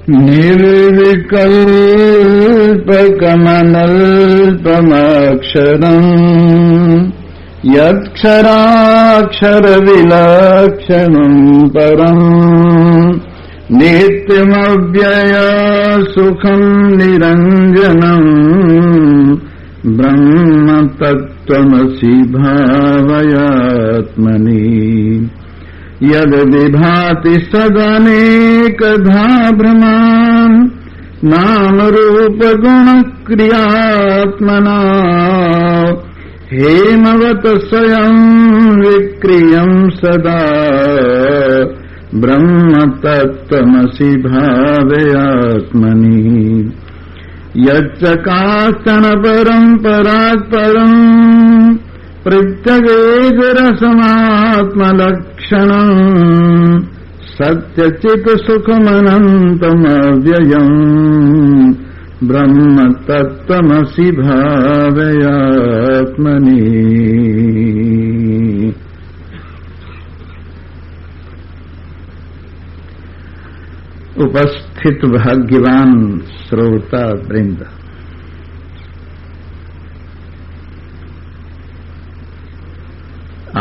निर्विकल्पकमनल्पमक्षरम् यत्क्षराक्षरविलक्षणम् परम् नित्यमव्यय सुखम् निरञ्जनम् ब्रह्म तत्त्वमसि भावयात्मनि यद् विभाति सदनेकधा भ्रमान् नामरूपगुणक्रियात्मना हेमवत् स्वयं विक्रियम् सदा ब्रह्म तत्त्वमसि भावयात्मनि यच्च काश्चन परम्परात् परम् प्रत्यगेजरसमात्मलक्षणम् सत्यचित्सुखमनन्तमव्ययम् ब्रह्म तत्त्वमसि भावयात्मनि। उपस्थित भाग्यवान श्रोता वृंद,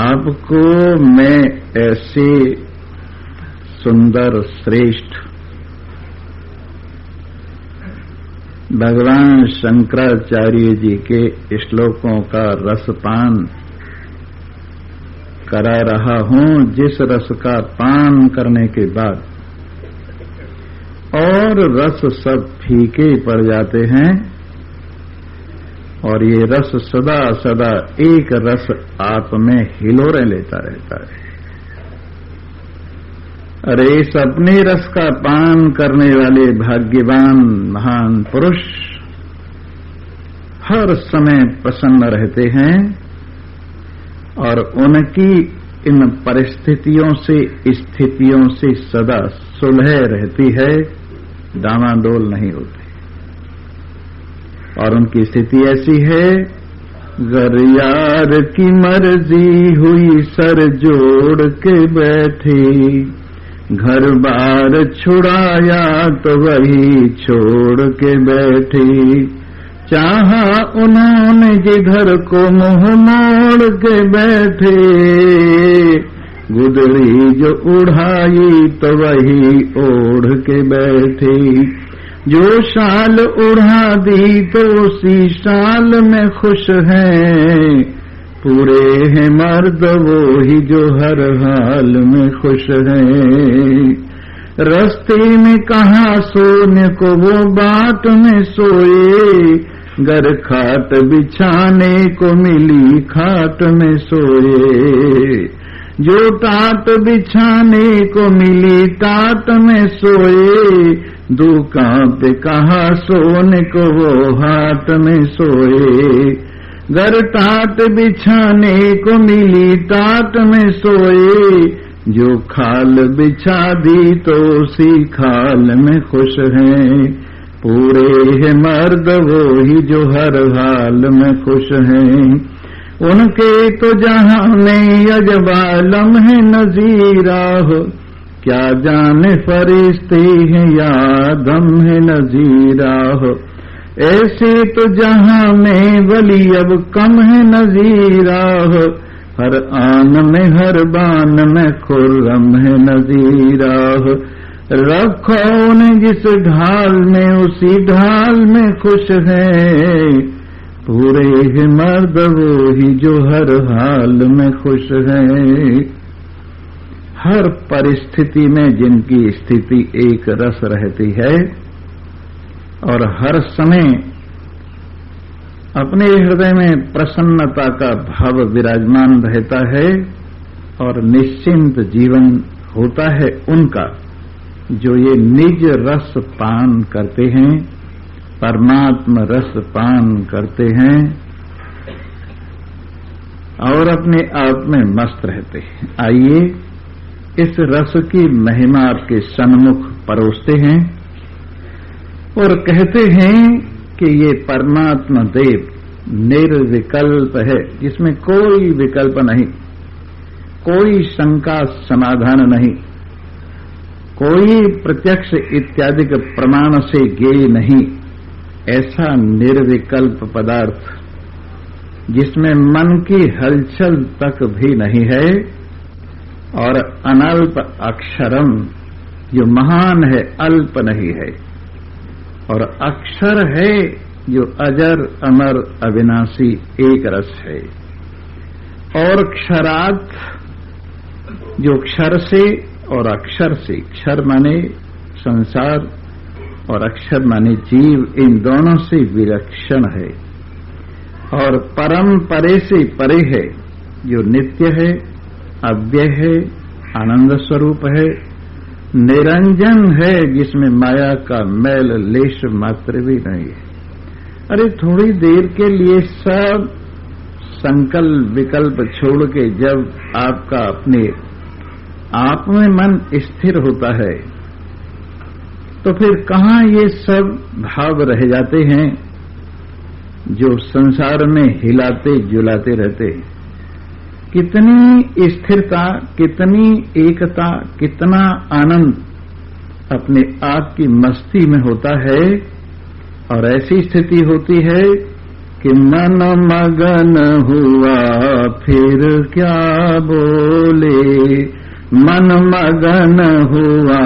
आपको मैं ऐसे सुंदर श्रेष्ठ भगवान शंकराचार्य जी के श्लोकों का रसपान करा रहा हूं, जिस रस का पान करने के बाद और रस सब फीके पड़ जाते हैं और ये रस सदा सदा एक रस आप में हिलोरे लेता रहता है। अरे इस अपने रस का पान करने वाले भाग्यवान महान पुरुष हर समय प्रसन्न रहते हैं और उनकी इन परिस्थितियों से स्थितियों से सदा सुलह रहती है, डामाडोल नहीं होती। और उनकी स्थिति ऐसी है, गर यार की मर्जी हुई सर जोड़ के बैठे, घर बार छुड़ाया तो वही छोड़ के बैठे, चाहा उन्होंने जिधर को मुंह मोड़ के बैठे, गुदड़ी जो उड़ाई तो वही ओढ़ के बैठे, जो शाल उड़ा दी तो उसी शाल में खुश हैं, पूरे हैं मर्द वो ही जो हर हाल में खुश हैं। रस्ते में कहा सोने को वो बाट में सोए, गर खाट बिछाने को मिली खाट में सोए, जो टाट बिछाने को मिली टाट में सोए, दुकान पे कहा सोने को वो हाट में सोए, गर टाट बिछाने को मिली टाट में सोए, जो खाल बिछा दी तो उसी खाल में खुश हैं, पूरे है मर्द वो ही जो हर हाल में खुश हैं। उनके तो जहां में यजबालम है नजीरा हो, क्या जाने फरिश्ते हैं या दम है नजीरा हो, ऐसे तो जहां में वली अब कम है नजीरा हो, हर आन में हर बान में खुर्रम है नजीरा हो, रखो उन्हें जिस ढाल में उसी ढाल में खुश है, पूरे है मर्द वो ही जो हर हाल में खुश है। हर परिस्थिति में जिनकी स्थिति एक रस रहती है और हर समय अपने हृदय में प्रसन्नता का भाव विराजमान रहता है और निश्चिंत जीवन होता है उनका, जो ये निज रस पान करते हैं, परमात्मा रस पान करते हैं और अपने आप में मस्त रहते हैं। आइए इस रस की महिमा आपके सन्मुख परोसते हैं और कहते हैं कि ये परमात्मा देव निर्विकल्प है, जिसमें कोई विकल्प नहीं, कोई शंका समाधान नहीं, कोई प्रत्यक्ष इत्यादि के प्रमाण से ज्ञेय नहीं, ऐसा निर्विकल्प पदार्थ जिसमें मन की हलचल तक भी नहीं है, और अनल्प अक्षरम जो महान है, अल्प नहीं है, और अक्षर है जो अजर अमर अविनाशी एक रस है, और क्षरात् जो क्षर से और अक्षर से, क्षर माने संसार और अक्षर माने जीव, इन दोनों से विलक्षण है, और परम परे से परे है, जो नित्य है, अव्यय है, आनंद स्वरूप है, निरंजन है, जिसमें माया का मैल लेश मात्र भी नहीं है। अरे थोड़ी देर के लिए सब संकल्प विकल्प छोड़ के जब आपका अपने आप में मन स्थिर होता है, तो फिर कहाँ ये सब भाव रह जाते हैं जो संसार में हिलाते जुलाते रहते हैं। कितनी स्थिरता, कितनी एकता, कितना आनंद अपने आप की मस्ती में होता है, और ऐसी स्थिति होती है कि मन मगन हुआ फिर क्या बोले, मन मगन हुआ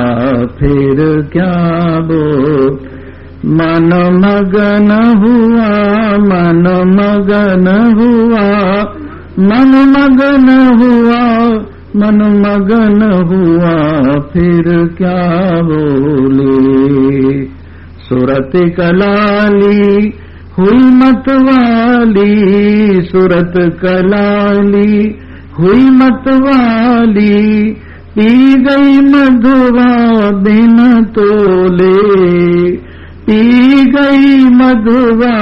फिर क्या बोले, मन मगन हुआ, मन मगन हुआ, मन मगन हुआ, मन मगन हुआ फिर क्या बोले। सूरत कलाली हुई मतवाली, सूरत कलाली हुई मतवाली, पी गई मधुआ बिन तोले, पी गई मधुआ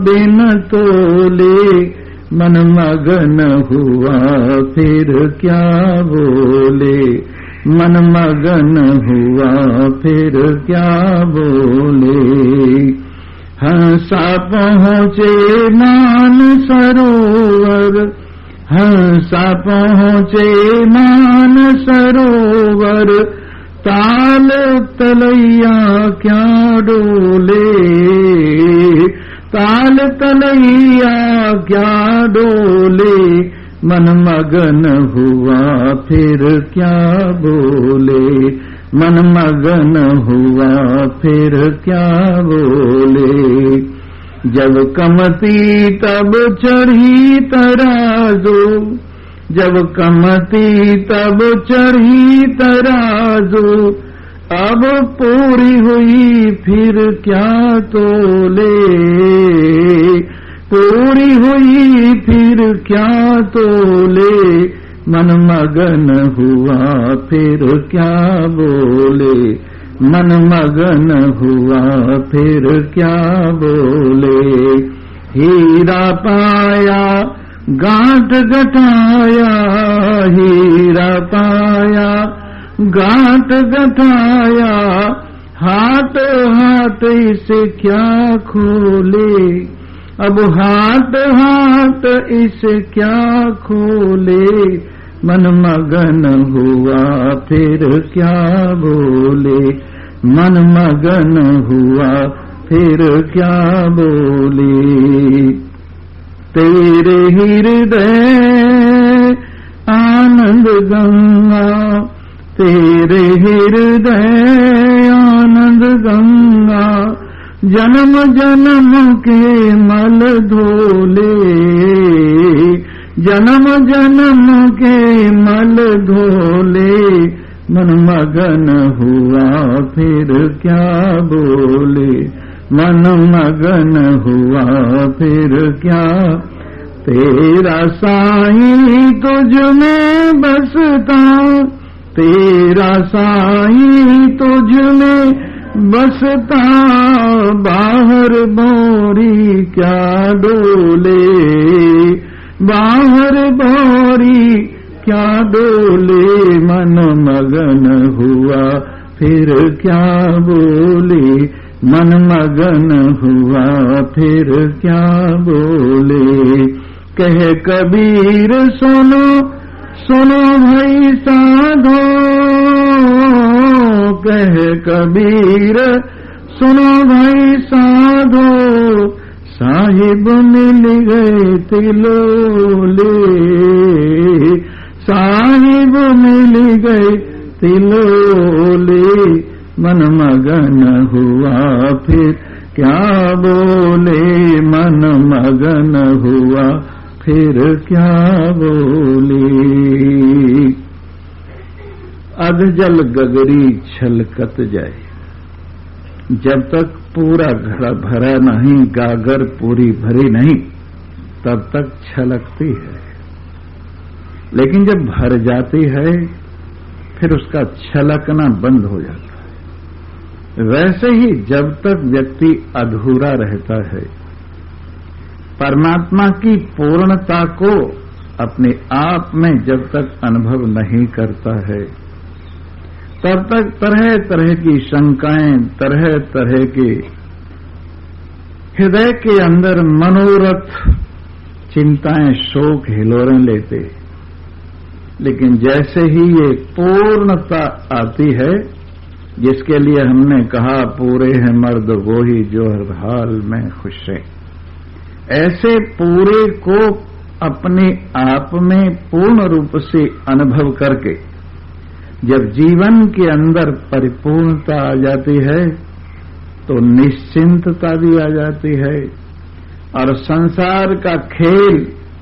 बिन तोले, मन मगन हुआ फिर क्या बोले, मन मगन हुआ फिर क्या बोले। हंसा पहुँचे मान सरोवर, हंसा पहुँचे मान सरोवर, ताल तलैया क्या डोले, ताल तलैया क्या डोले, मन मगन हुआ फिर क्या बोले, मन मगन हुआ फिर क्या बोले। जब कमती तब चढ़ी तराजू, जब कमती तब चढ़ी तराजू, अब पूरी हुई फिर क्या तोले, पूरी हुई फिर क्या तोले, मन मगन हुआ फिर क्या बोले, मन मगन हुआ फिर क्या बोले। हीरा पाया गांठ गठाया, हीरा पाया गांठ गठाया, हाथ हाथ इसे क्या खोले, अब हाथ हाथ इसे क्या खोले, मन मगन हुआ फिर क्या बोले, मन मगन हुआ फिर क्या बोले। तेरे हृदय आनंद गंगा, तेरे हृदय आनंद गंगा, जन्म जन्म के मल धोले, जन्म जन्म के मल धोले, मन मगन हुआ फिर क्या बोले, मन मगन हुआ फिर क्या। तेरा साईं तुझ में बसता, तेरा साईं तुझ में बसता, बाहर बोरी क्या डोले, बाहर बोरी क्या डोले, मन मगन हुआ फिर क्या बोले, मन मगन हुआ फिर क्या बोले। कह कबीर सुनो सुनो भाई साधो, कह कबीर, सुनो भाई साधो, साहिब मिल गए तिलोले, साहिब मिल गए तिलोले। मन मगन हुआ फिर क्या बोले, मन मगन हुआ फिर क्या बोले। अध जल गगरी छलकत जाए, जब तक पूरा घड़ा भरा नहीं, गागर पूरी भरी नहीं, तब तक छलकती है। लेकिन जब भर जाती है फिर उसका छलकना बंद हो जाता है। वैसे ही जब तक व्यक्ति अधूरा रहता है, परमात्मा की पूर्णता को अपने आप में जब तक अनुभव नहीं करता है, तब तक तरह तरह की शंकाएं, तरह तरह के हृदय के अंदर मनोरथ, चिंताएं, शोक हिलोरें लेते। लेकिन जैसे ही ये पूर्णता आती है, जिसके लिए हमने कहा पूरे हैं मर्द वो ही जो हर हाल में खुश है, ऐसे पूरे को अपने आप में पूर्ण रूप से अनुभव करके जब जीवन के अंदर परिपूर्णता आ जाती है तो निश्चिंतता भी आ जाती है, और संसार का खेल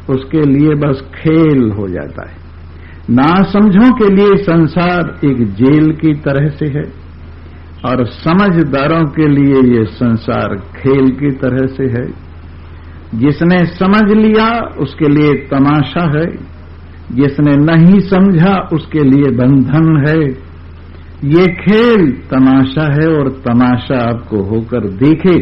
उसके लिए बस खेल हो जाता है। नासमझों के लिए संसार एक जेल की तरह से है, और समझदारों के लिए ये संसार खेल की तरह से है। जिसने समझ लिया उसके लिए तमाशा है, जिसने नहीं समझा उसके लिए बंधन है। ये खेल तमाशा है, और तमाशा आपको होकर दिखे।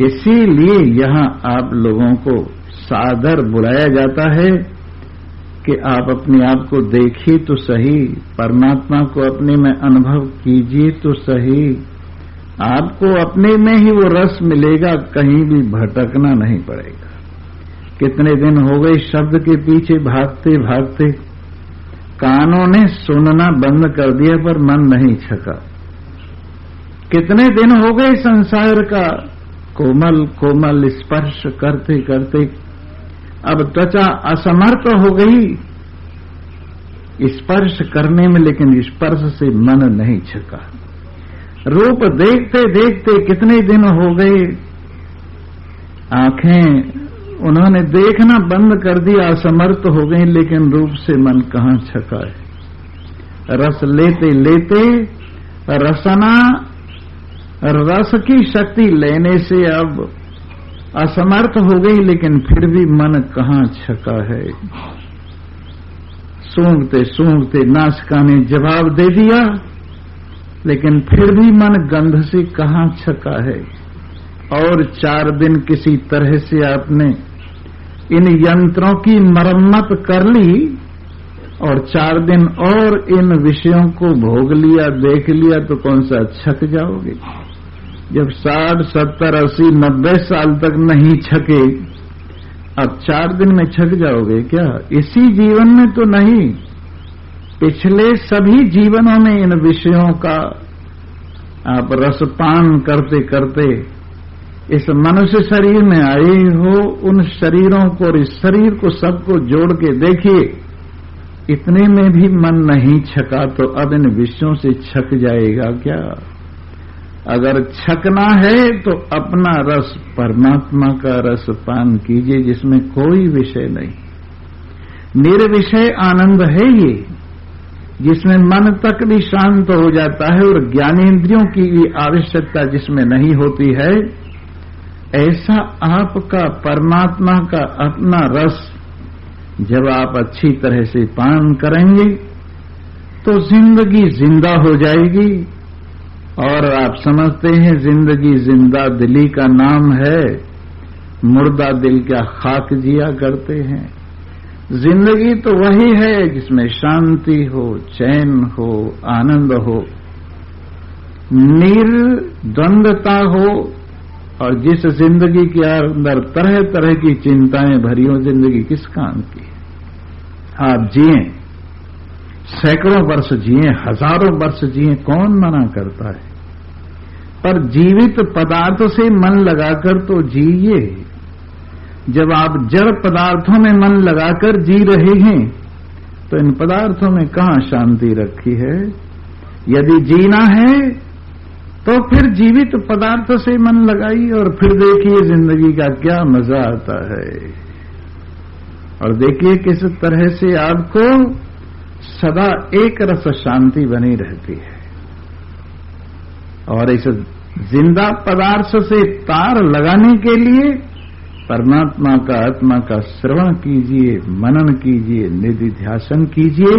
इसीलिए यहां आप लोगों को सादर बुलाया जाता है कि आप अपने आप को देखिए तो सही, परमात्मा को अपने में अनुभव कीजिए तो सही। आपको अपने में ही वो रस मिलेगा, कहीं भी भटकना नहीं पड़ेगा। कितने दिन हो गए शब्द के पीछे भागते भागते, कानों ने सुनना बंद कर दिया पर मन नहीं छका। कितने दिन हो गए संसार का कोमल कोमल स्पर्श करते करते, अब त्वचा असमर्थ हो गई स्पर्श करने में, लेकिन स्पर्श से मन नहीं छका। रूप देखते देखते कितने दिन हो गए, आंखें उन्होंने देखना बंद कर दिया, असमर्थ हो गई, लेकिन रूप से मन कहां छका है। रस लेते लेते रसना, रस की शक्ति लेने से अब असमर्थ हो गई, लेकिन फिर भी मन कहां छका है। सूंघते सूंघते नासिका ने जवाब दे दिया, लेकिन फिर भी मन गंध से कहां छका है। और 4 दिन किसी तरह से आपने इन यंत्रों की मरम्मत कर ली, और 4 दिन और इन विषयों को भोग लिया, देख लिया, तो कौन सा छक जाओगे। जब 60, 70, 80, 90 साल तक नहीं छके, अब 4 दिन में छक जाओगे क्या। इसी जीवन में तो नहीं, पिछले सभी जीवनों में इन विषयों का आप रसपान करते करते इस मनुष्य शरीर में आए हो। उन शरीरों को और इस शरीर को सबको जोड़ के देखिए, इतने में भी मन नहीं छका, तो अब इन विषयों से छक जाएगा क्या। अगर छकना है तो अपना रस, परमात्मा का रस पान कीजिए, जिसमें कोई विषय नहीं। निर्विषय आनंद है ये, जिसमें मन तक भी शांत हो जाता है और ज्ञानेंद्रियों की भी आवश्यकता जिसमें नहीं होती है। ऐसा आपका परमात्मा का अपना रस जब आप अच्छी तरह से पान करेंगे तो जिंदगी जिंदा हो जाएगी। और आप समझते हैं जिंदगी जिंदा दिली का नाम है, मुर्दा दिल क्या खाक जिया करते हैं। जिंदगी तो वही है जिसमें शांति हो, चैन हो, आनंद हो, निर्द्वंद्वता हो। और जिस जिंदगी के अंदर तरह तरह की चिंताएं भरी हो, जिंदगी किस काम की। आप जिए, सैकड़ों वर्ष जिए, हजारों वर्ष जिए, कौन मना करता है? पर जीवित पदार्थ से मन लगाकर तो जिए। जब आप जड़ पदार्थों में मन लगाकर जी रहे हैं तो इन पदार्थों में कहां शांति रखी है? यदि जीना है तो फिर जीवित पदार्थ से मन लगाइए और फिर देखिए जिंदगी का क्या मजा आता है। और देखिए किस तरह से आपको सदा एक रस शांति बनी रहती है। और इस जिंदा पदार्थ से तार लगाने के लिए परमात्मा का, आत्मा का श्रवण कीजिए, मनन कीजिए, निधिध्यासन कीजिए।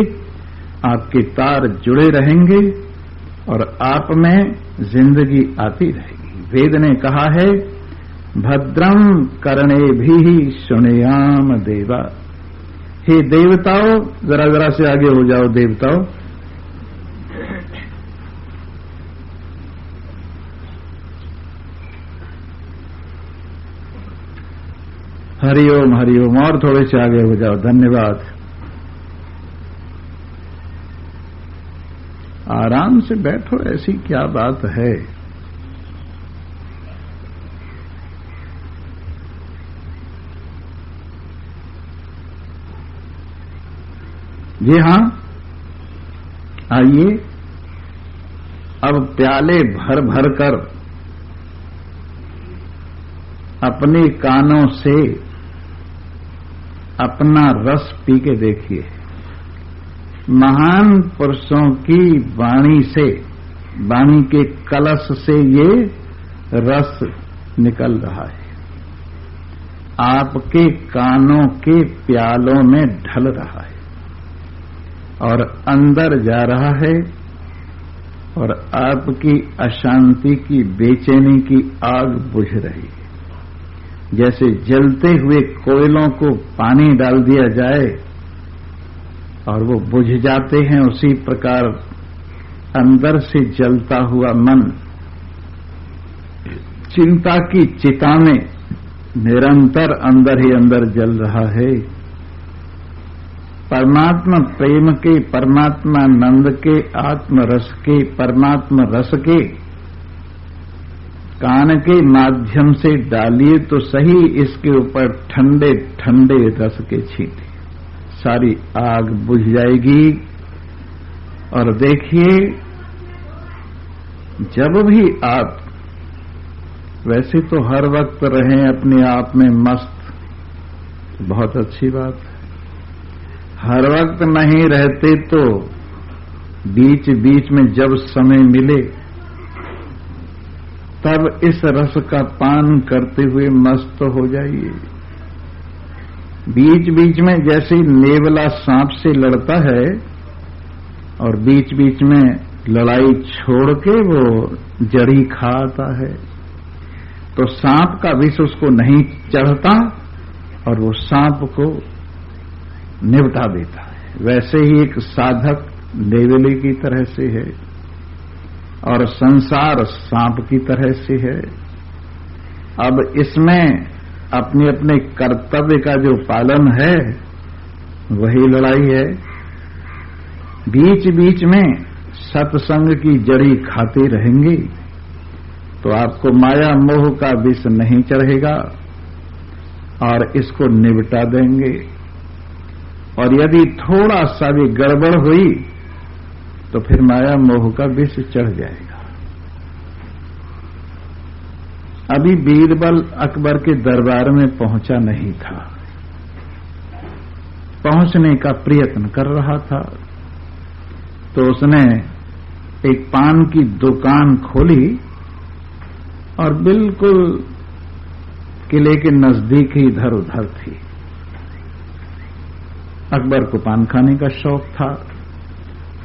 आपके तार जुड़े रहेंगे और आप में जिंदगी आती रहेगी। वेद ने कहा है, भद्रम कर्णेभिः शृणुयाम देवा। हे देवताओं, जरा से आगे हो जाओ देवताओं। हरिओम हरिओम, और थोड़े से आगे हो जाओ। धन्यवाद। आराम से बैठो, ऐसी क्या बात है? जी हां, आइए अब प्याले भर भर कर अपने कानों से अपना रस पी के देखिए। महान पुरुषों की वाणी से, वाणी के कलश से ये रस निकल रहा है, आपके कानों के प्यालों में ढल रहा है और अंदर जा रहा है और आपकी अशांति की, बेचैनी की आग बुझ रही है। जैसे जलते हुए कोयलों को पानी डाल दिया जाए और वो बुझ जाते हैं, उसी प्रकार अंदर से जलता हुआ मन चिंता की चिता में निरंतर अंदर ही अंदर जल रहा है। परमात्मा प्रेम के, परमात्मा नंद के, आत्म रस के, परमात्मा रस के कान के माध्यम से डालिए तो सही इसके ऊपर ठंडे ठंडे रस के छींटे, सारी आग बुझ जाएगी। और देखिए, जब भी आप, वैसे तो हर वक्त रहें अपने आप में मस्त, बहुत अच्छी बात है। हर वक्त नहीं रहते तो बीच बीच में जब समय मिले तब इस रस का पान करते हुए मस्त हो जाइए। बीच बीच में जैसे नेवला सांप से लड़ता है और बीच बीच में लड़ाई छोड़ के वो जड़ी खाता है, तो सांप का विष उसको नहीं चढ़ता और वो सांप को निपटा देता है। वैसे ही एक साधक नेवले की तरह से है और संसार सांप की तरह से है। अब इसमें अपने अपने कर्तव्य का जो पालन है वही लड़ाई है। बीच बीच में सत्संग की जड़ी खाते रहेंगे तो आपको माया मोह का विष नहीं चढ़ेगा और इसको निपटा देंगे। और यदि थोड़ा सा भी गड़बड़ हुई तो फिर माया मोह का विष चढ़ जाएगा। अभी बीरबल अकबर के दरबार में पहुंचा नहीं था, पहुंचने का प्रयत्न कर रहा था, तो उसने एक पान की दुकान खोली और बिल्कुल किले के नजदीक ही इधर उधर थी। अकबर को पान खाने का शौक था,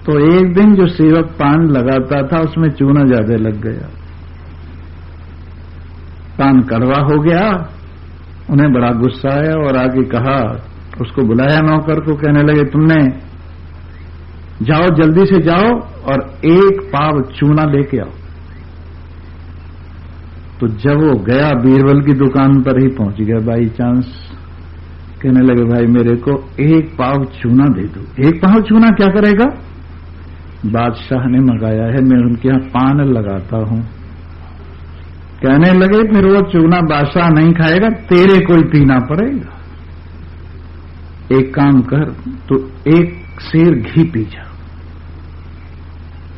तो एक दिन जो सेवक पान लगाता था उसमें चूना ज्यादा लग गया, पान कड़वा हो गया। उन्हें बड़ा गुस्सा आया और आगे कहा, उसको बुलाया नौकर को, कहने लगे तुमने जाओ, जल्दी से जाओ और एक पाव चूना लेके आओ। तो जब वो गया बीरबल की दुकान पर ही पहुंच गया बाई चांस, कहने लगे भाई मेरे को एक पाव चूना दे दो। एक पाव चूना क्या करेगा? बादशाह ने मंगाया है, मैं उनके यहाँ पान लगाता हूं। कहने लगे फिर वो चूना बादशाह नहीं खाएगा, तेरे को ही पीना पड़ेगा। एक काम कर, तो एक सेर घी पी जा,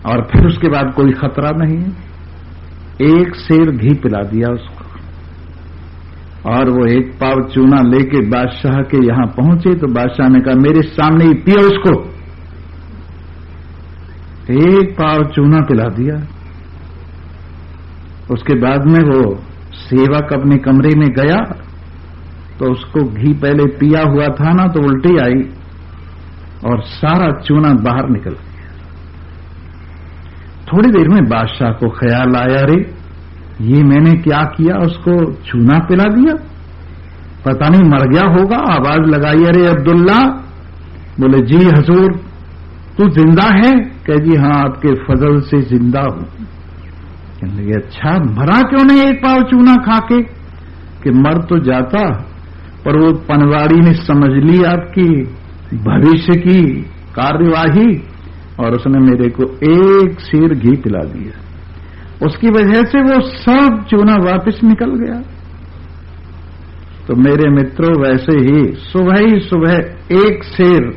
और फिर उसके बाद कोई खतरा नहीं है। एक सेर घी पिला दिया उसको, और वो एक पाव चूना लेके बादशाह के यहां पहुंचे तो बादशाह ने कहा मेरे सामने ही पिया उसको। एक पाव चूना पिला दिया। उसके बाद में वो सेवक अपने कमरे में गया तो उसको घी पहले पिया हुआ था ना, तो उल्टी आई और सारा चूना बाहर निकल गया। थोड़ी देर में बादशाह को ख्याल आया, रे ये मैंने क्या किया, उसको चूना पिला दिया, पता नहीं मर गया होगा। आवाज लगाई, अरे अब्दुल्ला। बोले जी हजूर, तू जिंदा है? कह जी हाँ, आपके फजल से जिंदा हूं। कहने लगे अच्छा, मरा क्यों नहीं एक पाव चूना खा के? कि मर तो जाता, पर वो पनवाड़ी ने समझ ली आपकी भविष्य की कार्यवाही, और उसने मेरे को एक सेर घी पिला दिया। उसकी वजह से वो सब चूना वापस निकल गया। तो मेरे मित्रों, वैसे ही सुबह एक सेर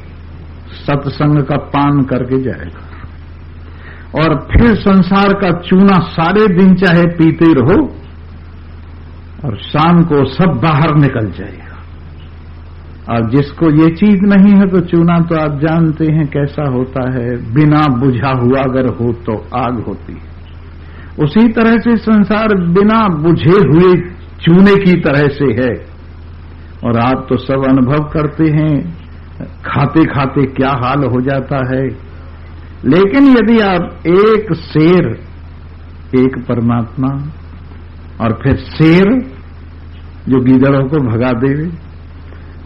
सत्संग का पान करके जाएगा, और फिर संसार का चूना सारे दिन चाहे पीते रहो, और शाम को सब बाहर निकल जाएगा। और जिसको ये चीज नहीं है तो चूना तो आप जानते हैं कैसा होता है, बिना बुझा हुआ अगर हो तो आग होती है। उसी तरह से संसार बिना बुझे हुए चूने की तरह से है। और आप तो सब अनुभव करते हैं, खाते खाते क्या हाल हो जाता है। लेकिन यदि आप एक शेर, एक परमात्मा, और फिर शेर जो गीदड़ों को भगा देवे,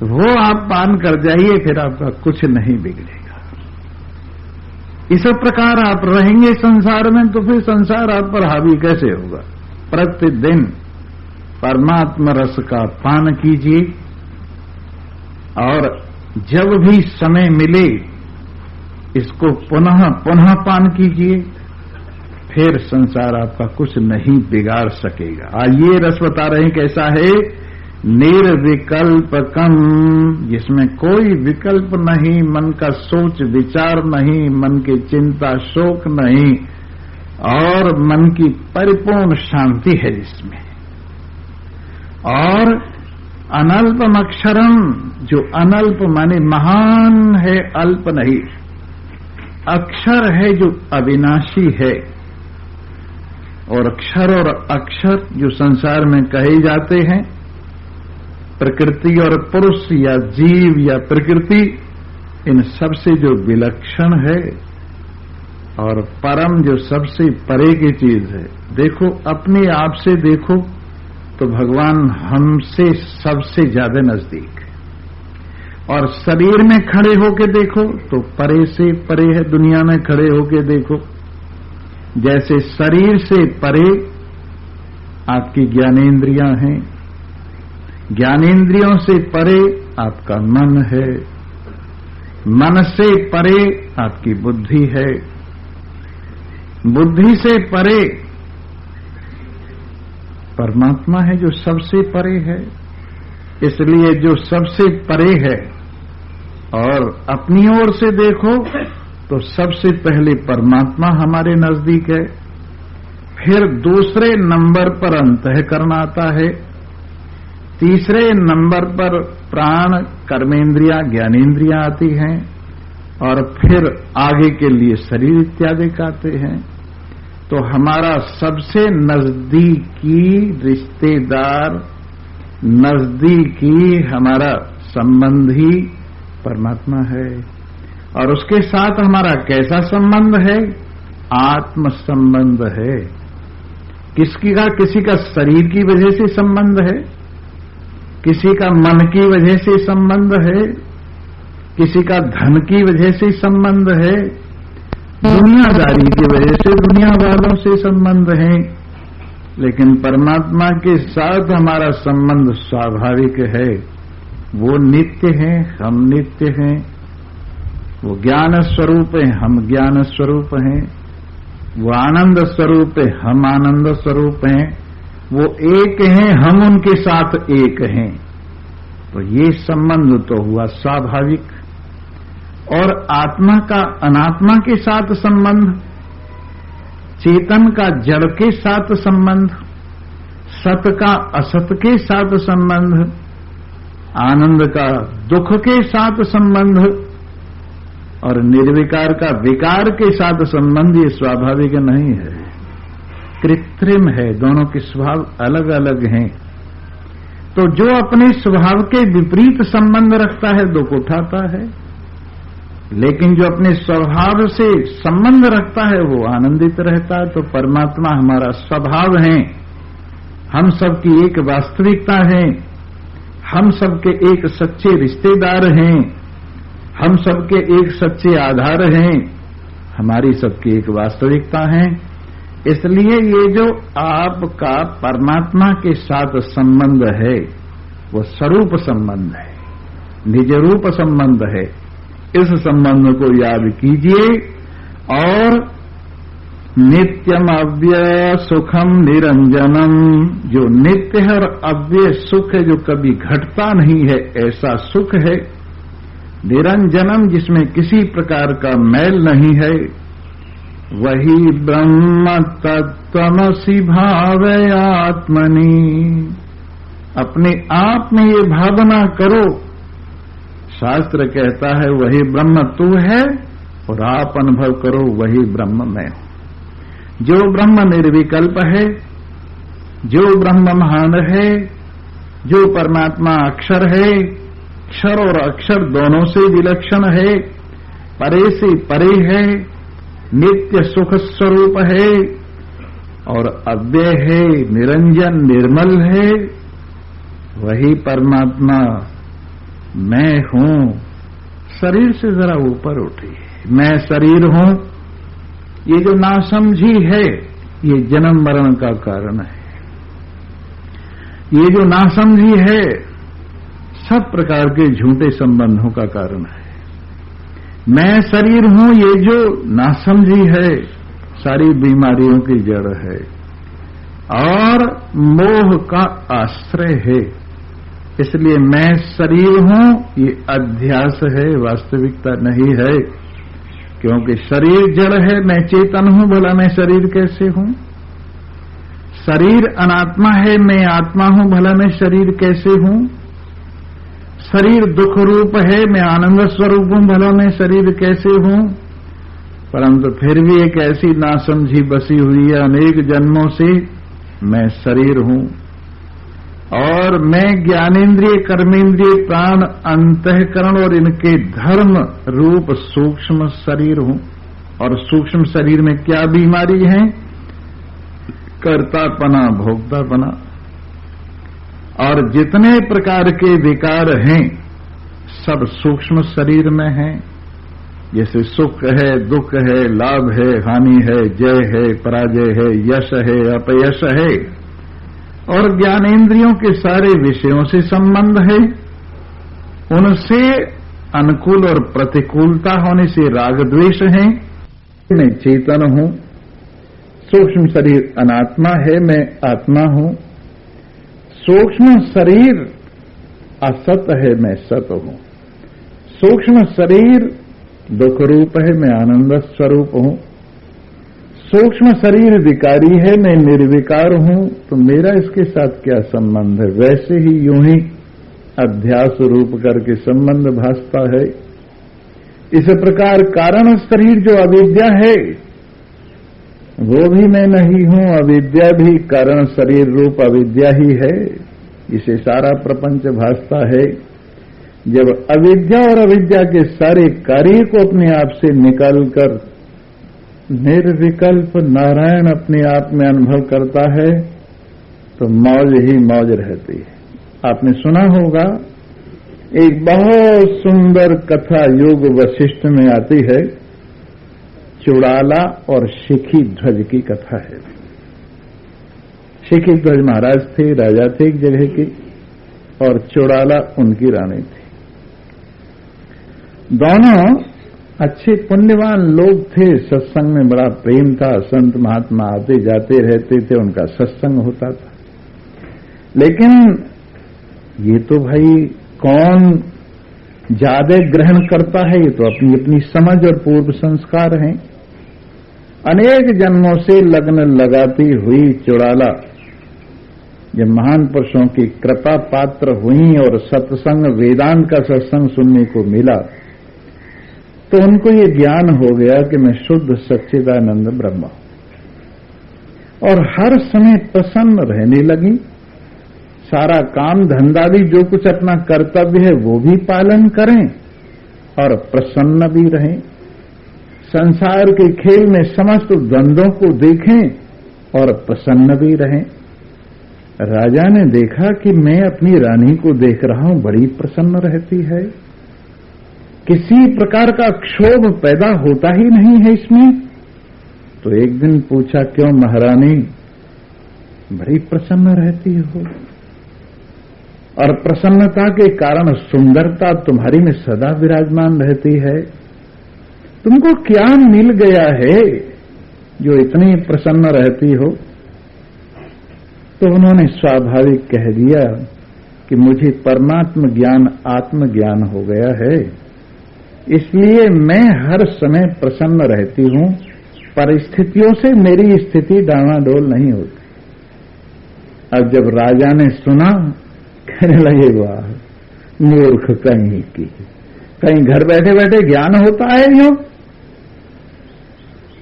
वो आप पान कर जाइए, फिर आपका कुछ नहीं बिगड़ेगा। इस प्रकार आप रहेंगे संसार में, तो फिर संसार आप पर हावी कैसे होगा? प्रतिदिन परमात्मा रस का पान कीजिए, और जब भी समय मिले इसको पुनः पुनः पान कीजिए, फिर संसार आपका कुछ नहीं बिगाड़ सकेगा। आज ये रस बता रहे हैं कैसा है, निर्विकल्पकम, जिसमें कोई विकल्प नहीं, मन का सोच विचार नहीं, मन की चिंता शोक नहीं, और मन की परिपूर्ण शांति है जिसमें। और अनल्पम अक्षरम, जो अनल्प माने महान है, अल्प नहीं। अक्षर है जो अविनाशी है, और अक्षर और अक्षर जो संसार में कहे जाते हैं, प्रकृति और पुरुष या जीव या प्रकृति, इन सबसे जो विलक्षण है, और परम जो सबसे परे की चीज है। देखो अपने आप से देखो तो भगवान हमसे सबसे ज्यादा नजदीक है, और शरीर में खड़े होके देखो तो परे से परे है। दुनिया में खड़े होके देखो, जैसे शरीर से परे आपकी ज्ञानेंद्रियां हैं, ज्ञानेंद्रियों से परे आपका मन है, मन से परे आपकी बुद्धि है, बुद्धि से परे परमात्मा है जो सबसे परे है। इसलिए जो सबसे परे है, और अपनी ओर से देखो तो सबसे पहले परमात्मा हमारे नजदीक है, फिर दूसरे नंबर पर अंतःकरण आता है, तीसरे नंबर पर प्राण कर्मेंद्रियां ज्ञानेंद्रियां आती हैं, और फिर आगे के लिए शरीर इत्यादि आते हैं। तो हमारा सबसे नजदीकी रिश्तेदार, नजदीकी हमारा संबंधी परमात्मा है। और उसके साथ हमारा कैसा संबंध है? आत्म संबंध है। किसी का शरीर की वजह से संबंध है, किसी का मन की वजह से संबंध है, किसी का धन की वजह से संबंध है, दुनियादारी की वजह से दुनिया वालों से संबंध है। लेकिन परमात्मा के साथ हमारा संबंध स्वाभाविक है। वो नित्य है, हम नित्य हैं। वो ज्ञान स्वरूप है, हम ज्ञान स्वरूप हैं। वो आनंद स्वरूप है, हम आनंद स्वरूप हैं। वो एक हैं, हम उनके साथ एक हैं। तो ये संबंध तो हुआ स्वाभाविक। और आत्मा का अनात्मा के साथ संबंध, चेतन का जड़ के साथ संबंध, सत का असत के साथ संबंध, आनंद का दुख के साथ संबंध और निर्विकार का विकार के साथ संबंध ये स्वाभाविक नहीं है, कृत्रिम है। दोनों के स्वभाव अलग अलग हैं। तो जो अपने स्वभाव के विपरीत संबंध रखता है दुख उठाता है, लेकिन जो अपने स्वभाव से संबंध रखता है वो आनंदित रहता है। तो परमात्मा हमारा स्वभाव है, हम सबकी एक वास्तविकता है, हम सबके एक सच्चे रिश्तेदार हैं, हम सबके एक सच्चे आधार हैं, हमारी सबकी एक वास्तविकता है। इसलिए ये जो आपका परमात्मा के साथ संबंध है वो स्वरूप संबंध है, निज रूप संबंध है। इस संबंध को याद कीजिए। और नित्यम अव्यय सुखम निरंजनम, जो नित्य है और अव्यय सुख है, जो कभी घटता नहीं है, ऐसा सुख है। निरंजनम, जिसमें किसी प्रकार का मैल नहीं है। वही ब्रह्म तत्त्वमसि भावयात्मनि, अपने आप में ये भावना करो। शास्त्र कहता है वही ब्रह्म तू है और आप अनुभव करो वही ब्रह्म मैं हूं। जो ब्रह्म निर्विकल्प है, जो ब्रह्म महान है, जो परमात्मा अक्षर है, अक्षर और अक्षर दोनों से विलक्षण है, परे से परे है, नित्य सुख स्वरूप है और अव्यय है, निरंजन निर्मल है, वही परमात्मा मैं हूं। शरीर से जरा ऊपर उठिए। मैं शरीर हूं, ये जो नासमझी है ये जन्म मरण का कारण है। ये जो नासमझी है सब प्रकार के झूठे संबंधों का कारण है। मैं शरीर हूं, ये जो नासमझी है सारी बीमारियों की जड़ है और मोह का आश्रय है। इसलिए मैं शरीर हूं ये अध्यास है, वास्तविकता नहीं है। क्योंकि शरीर जड़ है, मैं चेतन हूं, भला मैं शरीर कैसे हूं? शरीर अनात्मा है, मैं आत्मा हूं, भला मैं शरीर कैसे हूं? शरीर दुख रूप है, मैं आनंद स्वरूप हूं, भला मैं शरीर कैसे हूं? परंतु फिर भी एक ऐसी नासमझी बसी हुई है अनेक जन्मों से, मैं शरीर हूं और मैं ज्ञानेन्द्रिय, कर्मेंद्रिय, प्राण, अंतःकरण और इनके धर्म रूप सूक्ष्म शरीर हूं। और सूक्ष्म शरीर में क्या बीमारी है? कर्तापना, भोक्तापना और जितने प्रकार के विकार हैं सब सूक्ष्म शरीर में हैं। जैसे सुख है, दुख है, लाभ है, हानि है, जय है, पराजय है, यश है, अपयश है और ज्ञानेन्द्रियों के सारे विषयों से संबंध है। उनसे अनुकूल और प्रतिकूलता होने से राग द्वेष है। मैं चेतन हूं, सूक्ष्म शरीर अनात्मा है, मैं आत्मा हूं। सूक्ष्म शरीर असत है, मैं सत हूं। सूक्ष्म शरीर दुख रूप है, मैं आनंद स्वरूप हूं। सूक्ष्म शरीर विकारी है, मैं निर्विकार हूं। तो मेरा इसके साथ क्या संबंध है? वैसे ही यूं ही अध्यास रूप करके संबंध भासता है। इस प्रकार कारण शरीर जो अविद्या है वो भी मैं नहीं हूं, अविद्या भी कारण शरीर रूप अविद्या ही है। इसे सारा प्रपंच भासता है। जब अविद्या और अविद्या के सारे कार्य को अपने आप से निकालकर निर्विकल्प नारायण अपने आप में अनुभव करता है तो मौज ही मौज रहती है। आपने सुना होगा एक बहुत सुंदर कथा योग वशिष्ठ में आती है, चुड़ाला और शिखी ध्वज की कथा है। शिखी ध्वज महाराज थे, राजा थे एक जगह की, और चुड़ाला उनकी रानी थी। दोनों अच्छे पुण्यवान लोग थे, सत्संग में बड़ा प्रेम था, संत महात्मा आते जाते रहते थे, उनका सत्संग होता था। लेकिन ये तो भाई कौन ज्यादा ग्रहण करता है, ये तो अपनी अपनी समझ और पूर्व संस्कार हैं। अनेक जन्मों से लग्न लगाती हुई चुड़ाला जब महान पुरुषों की कृपा पात्र हुई और सत्संग वेदांत का सत्संग सुनने को मिला तो उनको ये ज्ञान हो गया कि मैं शुद्ध सच्चिदानंद ब्रह्म हूं और हर समय प्रसन्न रहने लगी। सारा काम धंधा भी, जो कुछ अपना कर्तव्य है वो भी पालन करें और प्रसन्न भी रहें। संसार के खेल में समस्त द्वंद्वों को देखें और प्रसन्न भी रहें। राजा ने देखा कि मैं अपनी रानी को देख रहा हूं, बड़ी प्रसन्न रहती है, किसी प्रकार का क्षोभ पैदा होता ही नहीं है इसमें। तो एक दिन पूछा, क्यों महारानी बड़ी प्रसन्न रहती हो? और प्रसन्नता के कारण सुंदरता तुम्हारी में सदा विराजमान रहती है, तुमको क्या मिल गया है जो इतनी प्रसन्न रहती हो? तो उन्होंने स्वाभाविक कह दिया कि मुझे परमात्म ज्ञान आत्मज्ञान हो गया है, इसलिए मैं हर समय प्रसन्न रहती हूं, परिस्थितियों से मेरी स्थिति डामाडोल नहीं होती। अब जब राजा ने सुना, कहने लगे वाह मूर्ख कहीं की, कहीं घर बैठे बैठे ज्ञान होता है यूं?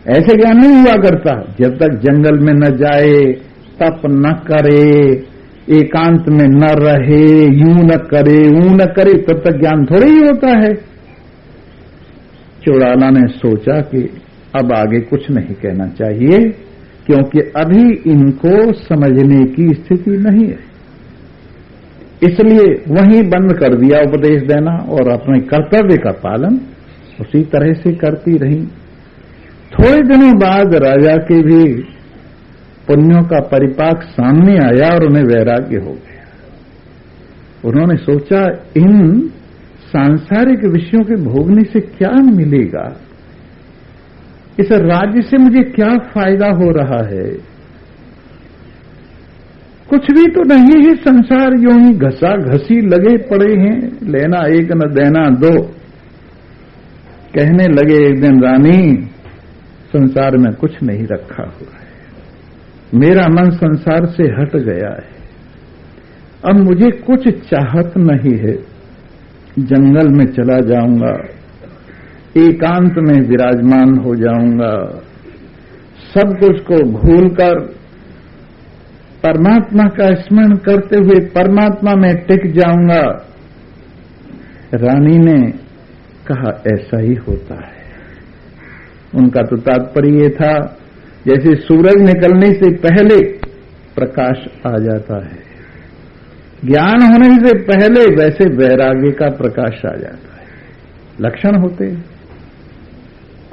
ऐसे ज्ञान नहीं हुआ करता। जब तक जंगल में न जाए, तप न करे, एकांत में न रहे, यूं न करे ऊं न करे, तब तक ज्ञान थोड़ा ही होता है। चुड़ाला ने सोचा कि अब आगे कुछ नहीं कहना चाहिए, क्योंकि अभी इनको समझने की स्थिति नहीं है। इसलिए वहीं बंद कर दिया उपदेश देना और अपने कर्तव्य का पालन उसी तरह से करती रही। थोड़े दिनों बाद राजा के भी पुण्यों का परिपाक सामने आया और उन्हें वैराग्य हो गया। उन्होंने सोचा, इन सांसारिक विषयों के भोगने से क्या मिलेगा, इस राज्य से मुझे क्या फायदा हो रहा है? कुछ भी तो नहीं है, संसार यूं ही घसा घसी लगे पड़े हैं, लेना एक न देना दो। कहने लगे एक दिन, रानी संसार में कुछ नहीं रखा हुआ है, मेरा मन संसार से हट गया है, अब मुझे कुछ चाहत नहीं है, जंगल में चला जाऊंगा, एकांत में विराजमान हो जाऊंगा, सब कुछ को भूलकर परमात्मा का स्मरण करते हुए परमात्मा में टिक जाऊंगा। रानी ने कहा, ऐसा ही होता है। उनका तो तात्पर्य ये था, जैसे सूरज निकलने से पहले प्रकाश आ जाता है, ज्ञान होने से पहले वैसे वैराग्य का प्रकाश आ जाता है। लक्षण होते हैं।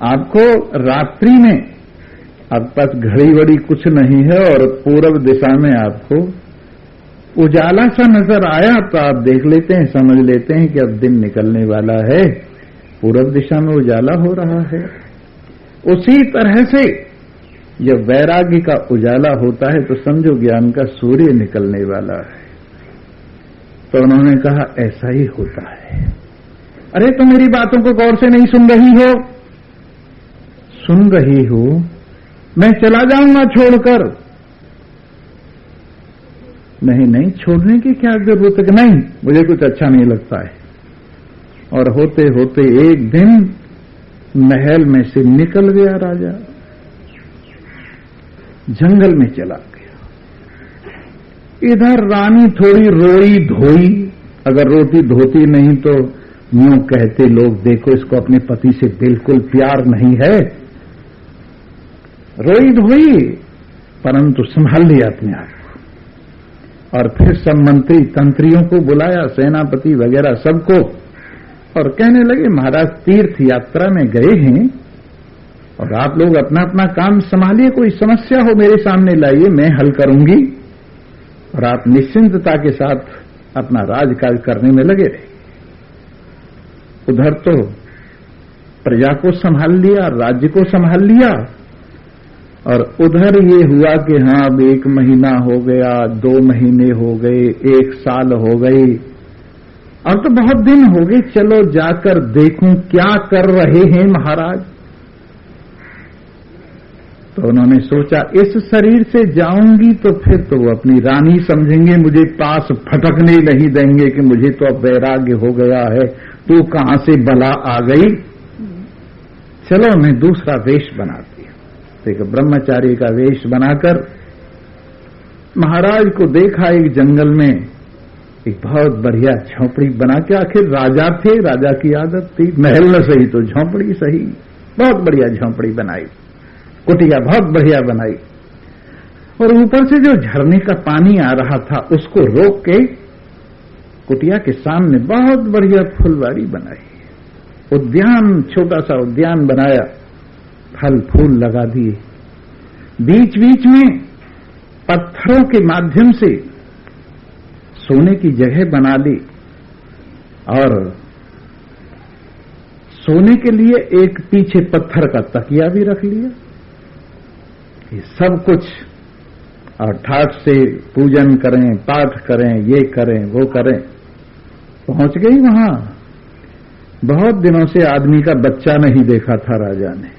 आपको रात्रि में, आपके पास घड़ी वड़ी कुछ नहीं है और पूर्व दिशा में आपको उजाला सा नजर आया तो आप देख लेते हैं, समझ लेते हैं कि अब दिन निकलने वाला है, पूर्व दिशा में उजाला हो रहा है। उसी तरह से जब वैराग्य का उजाला होता है तो समझो ज्ञान का सूर्य निकलने वाला है। तो उन्होंने कहा, ऐसा ही होता है। अरे तो मेरी बातों को गौर से नहीं सुन रही हो? सुन रही हो, मैं चला जाऊंगा छोड़कर। नहीं नहीं, छोड़ने की क्या जरूरत है? नहीं, मुझे कुछ अच्छा नहीं लगता है। और होते होते एक दिन महल में से निकल गया राजा, जंगल में चला गया। इधर रानी थोड़ी रोई धोई, अगर रोती धोती नहीं तो यूं कहते लोग, देखो इसको अपने पति से बिल्कुल प्यार नहीं है। रोई धोई, परंतु संभाल लिया अपने आप को। और फिर सब मंत्री तंत्रियों को बुलाया, सेनापति वगैरह सबको, और कहने लगे, महाराज तीर्थ यात्रा में गए हैं और आप लोग अपना अपना काम संभालिए, कोई समस्या हो मेरे सामने लाइए, मैं हल करूंगी, और आप निश्चिंतता के साथ अपना राजकाज करने में लगे रहे। उधर तो प्रजा को संभाल लिया, राज्य को संभाल लिया। और उधर ये हुआ कि हाँ अब 1 महीना हो गया, 2 महीने हो गए, 1 साल हो गई, अब तो बहुत दिन हो गए, चलो जाकर देखूं क्या कर रहे हैं महाराज। तो उन्होंने सोचा इस शरीर से जाऊंगी तो फिर तो वो अपनी रानी समझेंगे, मुझे पास फटकने नहीं देंगे कि मुझे तो अब वैराग्य हो गया है, तू कहां से बला आ गई। चलो मैं दूसरा वेश बनाती हूं। तो एक ब्रह्मचारी का वेश बनाकर महाराज को देखा एक जंगल में एक बहुत बढ़िया झोंपड़ी बना के, आखिर राजा थे, राजा की आदत थी, महल न सही तो झोंपड़ी सही, बहुत बढ़िया झोंपड़ी बनाई, कुटिया बहुत बढ़िया बनाई। और ऊपर से जो झरने का पानी आ रहा था उसको रोक के कुटिया के सामने बहुत बढ़िया फुलवाड़ी बनाई, उद्यान, छोटा सा उद्यान बनाया, फल फूल लगा दिए, बीच बीच में पत्थरों के माध्यम से सोने की जगह बना ली और सोने के लिए एक पीछे पत्थर का तकिया भी रख लिया। ये सब कुछ, और ठाठ से पूजन करें, पाठ करें, ये करें, वो करें। पहुंच गई वहां। बहुत दिनों से आदमी का बच्चा नहीं देखा था राजा ने।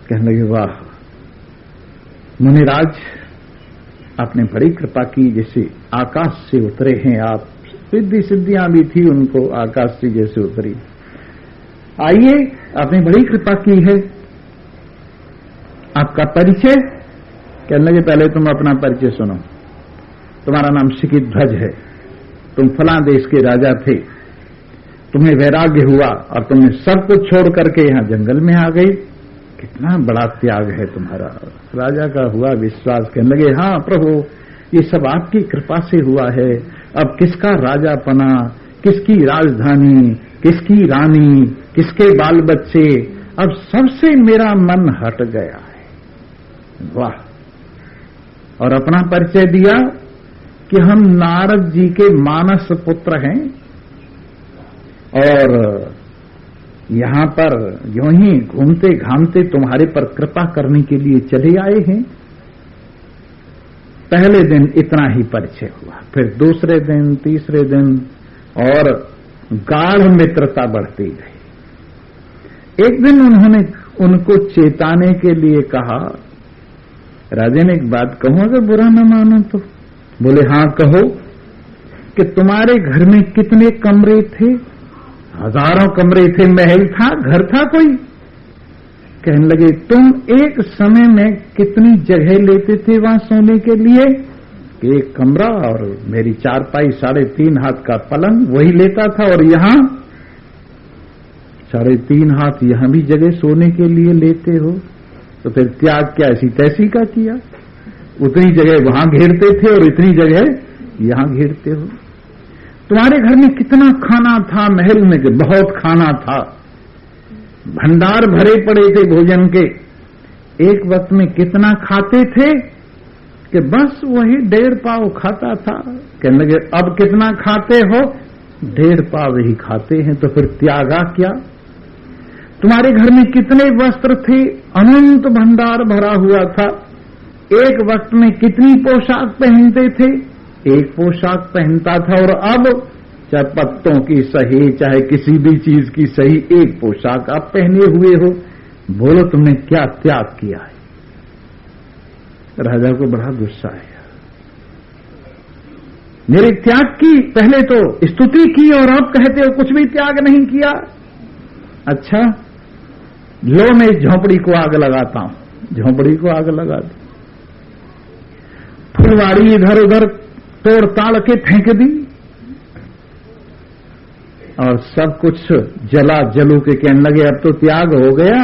कहने लगे वाह मुनिराज, आपने बड़ी कृपा की, जैसे आकाश से उतरे हैं आप, सिद्धि सिद्धियां भी थी उनको, आकाश से जैसे उतरी। आइए, आपने बड़ी कृपा की है, आपका परिचय। कहने लगे पहले तुम अपना परिचय सुनो, तुम्हारा नाम शिखिध्वज है, तुम फलां देश के राजा थे, तुम्हें वैराग्य हुआ और तुमने सब कुछ छोड़ करके यहां जंगल में आ गई, कितना बड़ा त्याग है तुम्हारा। राजा का हुआ विश्वास। कहने लगे हाँ प्रभु, ये सब आपकी कृपा से हुआ है। अब किसका राजापना, किसकी राजधानी, किसकी रानी, किसके बाल बच्चे, अब सबसे मेरा मन हट गया है। वाह। और अपना परिचय दिया कि हम नारद जी के मानस पुत्र हैं और यहां पर यूं ही घूमते घामते तुम्हारे पर कृपा करने के लिए चले आए हैं। पहले दिन इतना ही परिचय हुआ, फिर दूसरे दिन, तीसरे दिन, और गाढ़ मित्रता बढ़ती गई। एक दिन उन्होंने उनको चेताने के लिए कहा, राजा ने एक बात कहूं अगर बुरा न मानो तो। बोले हाँ कहो। कि तुम्हारे घर में कितने कमरे थे? हजारों कमरे थे, महल था, घर था कोई? कहने लगे तुम एक समय में कितनी जगह लेते थे वहां सोने के लिए? एक कमरा और मेरी चारपाई, 3.5 हाथ का पलंग, वही लेता था। और यहां 3.5 हाथ यहां भी जगह सोने के लिए लेते हो, तो फिर त्याग क्या ऐसी तैसी का किया? उतनी जगह वहां घेरते थे और इतनी जगह यहां घेरते हो। तुम्हारे घर में कितना खाना था महल में? के बहुत खाना था, भंडार भरे पड़े थे भोजन के। एक वक्त में कितना खाते थे? कि बस वही 1.5 पाव खाता था। कहने लगे अब कितना खाते हो? 1.5 पाव ही खाते हैं, तो फिर त्यागा क्या? तुम्हारे घर में कितने वस्त्र थे? अनंत भंडार भरा हुआ था। एक वक्त में कितनी पोशाक पहनते थे? एक पोशाक पहनता था। और अब चाहे पत्तों की सही, चाहे किसी भी चीज की सही, एक पोशाक आप पहने हुए हो। बोलो तुमने क्या त्याग किया है? राजा को बड़ा गुस्सा आया। मेरे त्याग की पहले तो स्तुति की और अब कहते हो कुछ भी त्याग नहीं किया। अच्छा लो मैं झोंपड़ी को आग लगाता हूं। झोंपड़ी को आग लगा दी, फुलवाड़ी इधर उधर तोड़ ताड़ के फेंक दी और सब कुछ जला जलू के कहने लगे अब तो त्याग हो गया।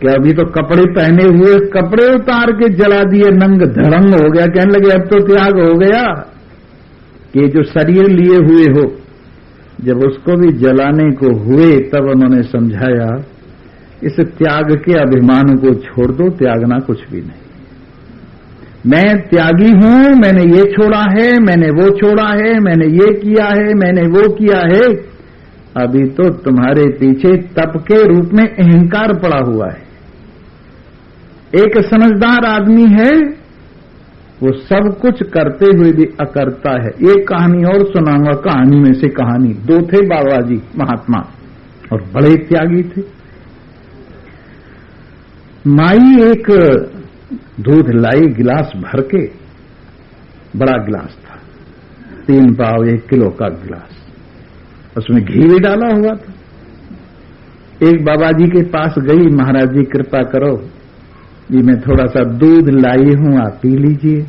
क्या अभी तो कपड़े पहने हुए, कपड़े उतार के जला दिए, नंग धड़ंग हो गया। कहने लगे अब तो त्याग हो गया। कि जो शरीर लिए हुए हो, जब उसको भी जलाने को हुए तब उन्होंने समझाया इस त्याग के अभिमान को छोड़ दो, त्यागना कुछ भी नहीं। मैं त्यागी हूं, मैंने ये छोड़ा है, मैंने वो छोड़ा है, मैंने ये किया है, मैंने वो किया है। अभी तो तुम्हारे पीछे तप के रूप में अहंकार पड़ा हुआ है। एक समझदार आदमी है, वो सब कुछ करते हुए भी अकर्ता है। एक कहानी और सुनाऊंगा, कहानी में से कहानी। दो थे बाबा जी महात्मा और बड़े त्यागी थे। माई एक दूध लाई गिलास भर के, बड़ा गिलास था, 3 पाव 1 किलो का गिलास, उसमें घी भी डाला हुआ था। एक बाबा जी के पास गई, महाराज जी कृपा करो, जी मैं थोड़ा सा दूध लाई हूं, आप पी लीजिए।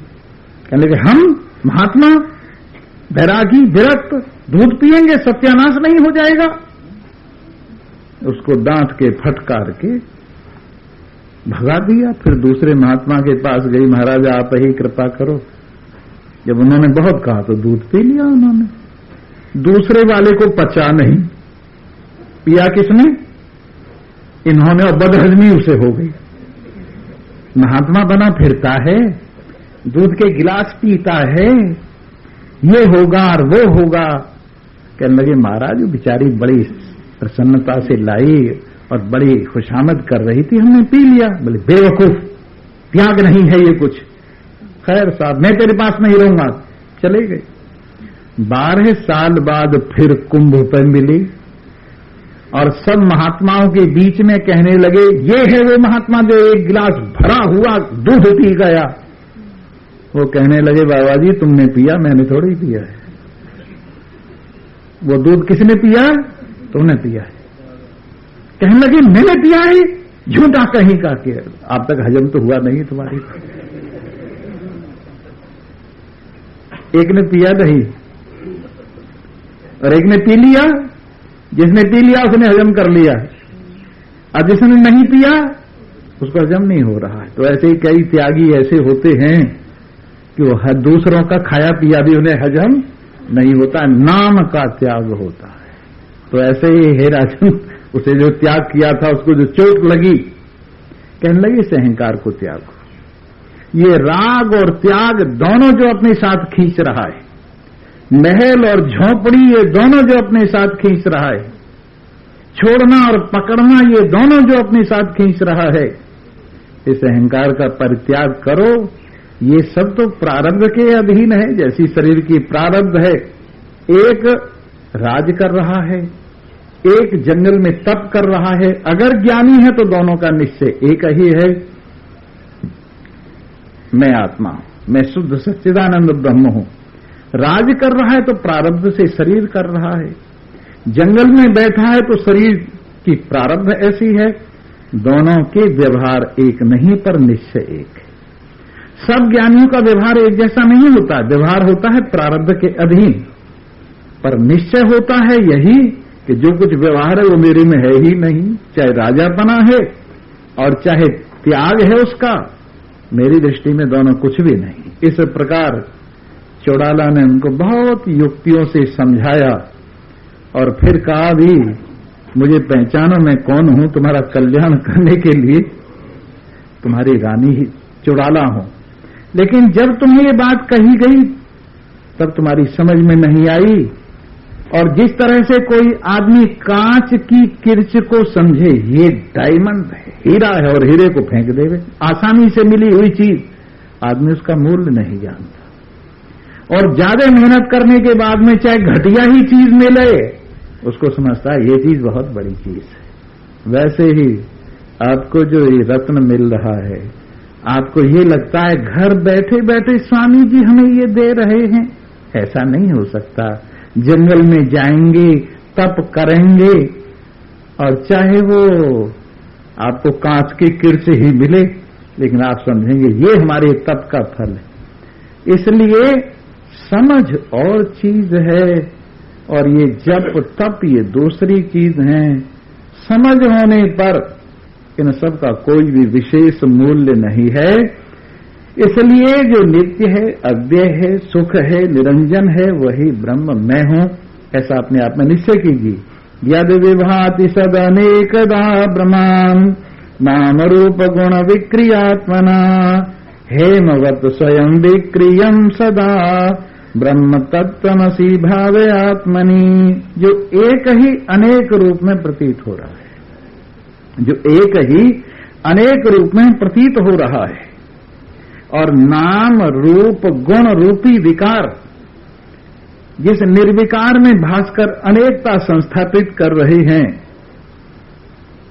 कहने लगे हम महात्मा बैरागी विरक्त दूध पिएंगे, सत्यानाश नहीं हो जाएगा? उसको डांट के फटकार के भगा दिया। फिर दूसरे महात्मा के पास गई, महाराज आप ही कृपा करो। जब उन्होंने बहुत कहा तो दूध पी लिया उन्होंने। दूसरे वाले को पचा नहीं, पिया किसने? इन्होंने, और बदहजमी उसे हो गई। महात्मा बना फिरता है, दूध के गिलास पीता है, ये होगा और वो होगा। कहने लगे महाराज बेचारी बड़ी प्रसन्नता से लाई और बड़ी खुशामद कर रही थी, हमने पी लिया। बोले बेवकूफ, त्याग नहीं है ये कुछ। खैर साहब मैं तेरे पास नहीं रहूंगा, चले गए। 12 साल बाद फिर कुंभ पर मिली और सब महात्माओं के बीच में कहने लगे ये है वो महात्मा जो 1 गिलास भरा हुआ दूध पी गया। वो कहने लगे बाबा जी तुमने पिया, मैंने थोड़ी पिया है। वो दूध किसने पिया? तुमने पिया है। कहने लगे मैंने पिया है, झूठा कहीं का के आप तक हजम तो हुआ नहीं तुम्हारी। एक ने पिया नहीं और एक ने पी लिया। जिसने पी लिया उसने हजम कर लिया और जिसने नहीं पिया उसको हजम नहीं हो रहा है। तो ऐसे ही कई त्यागी ऐसे होते हैं कि वो दूसरों का खाया पिया भी उन्हें हजम नहीं होता, नाम का त्याग होता है। तो ऐसे ही हे राजन, उसे जो त्याग किया था उसको जो चोट लगी, कहने लगे इस अहंकार को त्यागो। ये राग और त्याग दोनों जो अपने साथ खींच रहा है, महल और झोपड़ी ये दोनों जो अपने साथ खींच रहा है, छोड़ना और पकड़ना ये दोनों जो अपने साथ खींच रहा है, इस अहंकार का परित्याग करो। ये सब तो प्रारब्ध के अधीन है। जैसी शरीर की प्रारब्ध है, एक राज कर रहा है, एक जंगल में तप कर रहा है। अगर ज्ञानी है तो दोनों का निश्चय एक ही है, मैं आत्मा हूं, मैं शुद्ध सच्चिदानंद ब्रह्म हूं। राज कर रहा है तो प्रारब्ध से शरीर कर रहा है, जंगल में बैठा है तो शरीर की प्रारब्ध ऐसी है। दोनों के व्यवहार एक नहीं पर निश्चय एक है। सब ज्ञानियों का व्यवहार एक जैसा नहीं होता, व्यवहार होता है प्रारब्ध के अधीन, पर निश्चय होता है यही कि जो कुछ व्यवहार है वो मेरे में है ही नहीं। चाहे राजापना है और चाहे त्याग है उसका, मेरी दृष्टि में दोनों कुछ भी नहीं। इस प्रकार चौड़ाला ने उनको बहुत युक्तियों से समझाया और फिर कहा भी मुझे पहचानो मैं कौन हूं, तुम्हारा कल्याण करने के लिए तुम्हारी रानी ही चौड़ाला हूं। लेकिन जब तुम्हें ये बात कही गई तब तुम्हारी समझ में नहीं आई। और जिस तरह से कोई आदमी कांच की किरच को समझे ये डायमंड है, हीरा है, और हीरे को फेंक देवे, आसानी से मिली हुई चीज, आदमी उसका मूल्य नहीं जानता। और ज्यादा मेहनत करने के बाद में चाहे घटिया ही चीज मिले उसको समझता है ये चीज बहुत बड़ी चीज है। वैसे ही आपको जो ये रत्न मिल रहा है, आपको ये लगता है घर बैठे बैठे स्वामी जी हमें ये दे रहे हैं, ऐसा नहीं हो सकता। जंगल में जाएंगे, तप करेंगे, और चाहे वो आपको कांच की किरच ही मिले, लेकिन आप समझेंगे ये हमारे तप का फल है। इसलिए समझ और चीज है और ये जप तप ये दूसरी चीज है। समझ होने पर इन सब का कोई भी विशेष मूल्य नहीं है। इसलिए जो नित्य है, अव्यय है, सुख है, निरंजन है, वही ब्रह्म मैं हूं, ऐसा अपने आप में निश्चय कीजिए। यद विभाति सद अनेकदा ब्रह्मान् नाम रूप गुण विक्रियात्मना हेमवत स्वयं विक्रियम सदा ब्रह्म तत्त्वमसि भावे आत्मनि, जो एक ही अनेक रूप में प्रतीत हो रहा है, जो एक ही अनेक रूप में प्रतीत हो रहा है, और नाम रूप गुण रूपी विकार जिस निर्विकार में भास्कर अनेकता संस्थापित कर रहे हैं,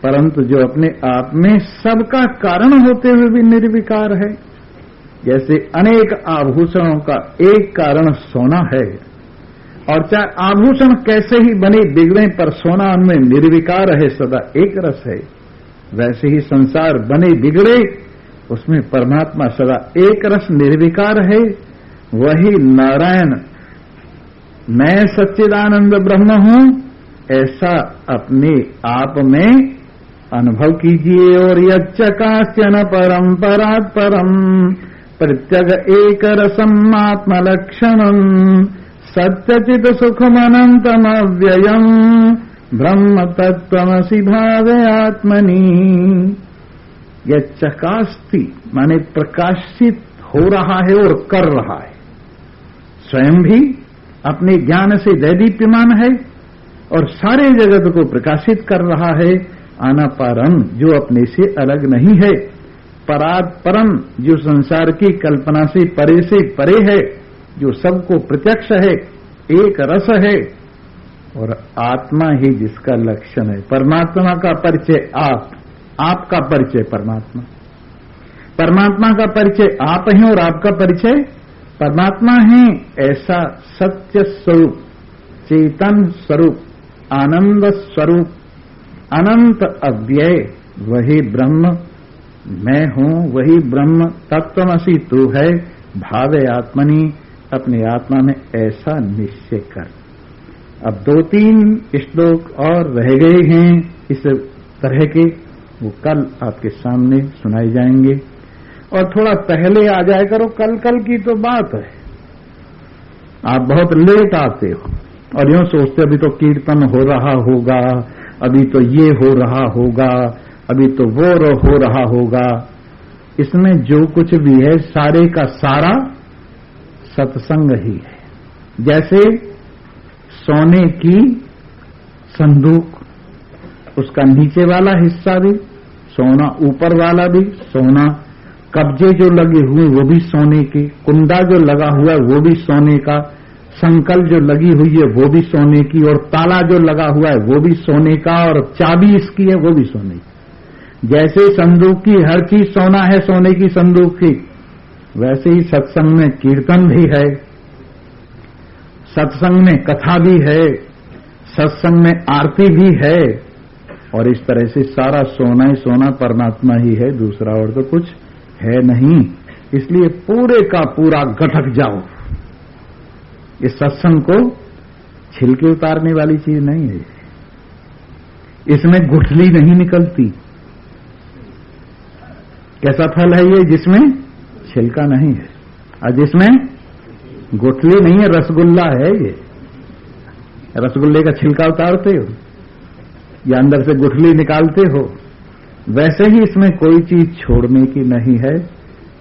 परंतु जो अपने आप में सबका कारण होते हुए भी निर्विकार है। जैसे अनेक आभूषणों का एक कारण सोना है, और चाहे आभूषण कैसे ही बने बिगड़े पर सोना उनमें निर्विकार है, सदा एक रस है। वैसे ही संसार बने बिगड़े उसमें परमात्मा सदा एक रस निर्विकार है। वही नारायण मैं सच्चिदानंद ब्रह्म हूं, ऐसा अपने आप में अनुभव कीजिए। और यच्चकाश्चन परंपरात् परम प्रत्यग एक रसम आत्मलक्षणम सत्यचित सुखमनंतम अव्ययम ब्रह्म तत्त्वमसि भावे आत्मनि। यच्चकास्ति माने प्रकाशित हो रहा है और कर रहा है, स्वयं भी अपने ज्ञान से दैदीप्यमान है और सारे जगत को प्रकाशित कर रहा है। अनापारम जो अपने से अलग नहीं है, परात् परम जो संसार की कल्पना से परे है, जो सबको प्रत्यक्ष है, एक रस है, और आत्मा ही जिसका लक्षण है। परमात्मा का परिचय आपका परिचय परमात्मा, परमात्मा का परिचय आप हैं और आपका परिचय परमात्मा है। ऐसा सत्य स्वरूप, चेतन स्वरूप, आनंद स्वरूप, अनंत अव्यय वही ब्रह्म मैं हूं, वही ब्रह्म तत्त्वमसि तू है, भावे आत्मनि अपने आत्मा में ऐसा निश्चय कर। अब 2-3 श्लोक और रह गए हैं इस तरह के, वो कल आपके सामने सुनाए जाएंगे। और थोड़ा पहले आ जाया करो, कल की तो बात है। आप बहुत लेट आते हो और यूं सोचते अभी तो कीर्तन हो रहा होगा, अभी तो ये हो रहा होगा, अभी तो वो हो रहा होगा। इसमें जो कुछ भी है सारे का सारा सत्संग ही है। जैसे सोने की संदूक, उसका नीचे वाला हिस्सा भी सोना, ऊपर वाला भी सोना, कब्जे जो लगे हुए वो भी सोने के, कुंडा जो लगा हुआ है वो भी सोने का, संकल जो लगी हुई है वो भी सोने की, और ताला जो लगा हुआ है वो भी सोने का, और चाबी इसकी है वो भी सोने की। जैसे संदूक की हर चीज सोना है, सोने की संदूक की, वैसे ही सत्संग में कीर्तन भी है, सत्संग में कथा भी है, सत्संग में आरती भी है, और इस तरह से सारा सोना ही सोना परमात्मा ही है, दूसरा और तो कुछ है नहीं। इसलिए पूरे का पूरा गठक जाओ। इस सत्संग को छिलके उतारने वाली चीज नहीं है, इसमें गुठली नहीं निकलती। कैसा फल है ये जिसमें छिलका नहीं है, और जिसमें गुठली नहीं है, रसगुल्ला है ये। रसगुल्ले का छिलका उतारते हो या अंदर से गुठली निकालते हो, वैसे ही इसमें कोई चीज छोड़ने की नहीं है,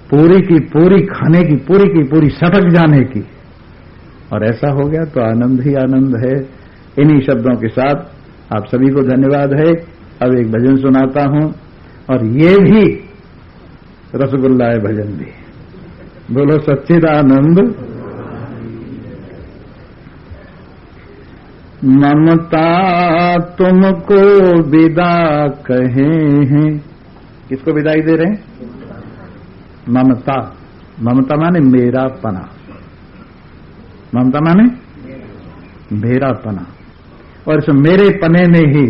पूरी की पूरी खाने की, पूरी की पूरी सटक जाने की। और ऐसा हो गया तो आनंद ही आनंद है। इन्हीं शब्दों के साथ आप सभी को धन्यवाद है। अब एक भजन सुनाता हूं, और ये भी रसगुल्ला है भजन भी। बोलो सच्चिदानंद। ममता तुमको विदा कहे हैं। किसको विदाई दे रहे हैं? ममता। ममता माने मेरा पना, ममता माने मेरा पना, और इस मेरे पने ने ही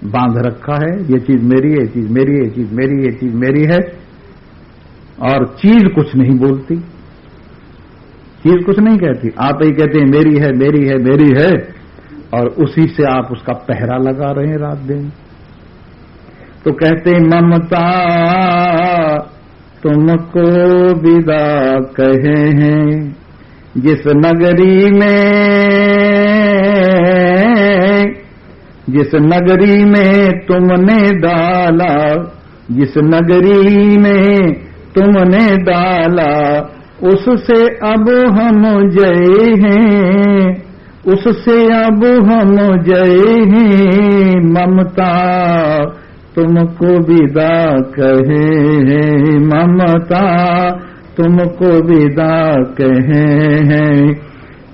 बांध रखा है। ये चीज मेरी है, ये चीज मेरी है, ये चीज मेरी है, ये चीज मेरी है, और चीज कुछ नहीं बोलती, चीज कुछ नहीं कहती। आप ही कहते हैं मेरी है, मेरी है, मेरी है, और उसी से आप उसका पहरा लगा रहे हैं रात दिन। तो कहते ममता तुमको विदा कहे हैं, जिस नगरी में तुमने डाला, जिस नगरी में तुमने डाला, उससे अब हम जय हैं, उससे अब हम जय हैं। ममता तुमको विदा कहे हैं, ममता तुमको विदा कहे हैं।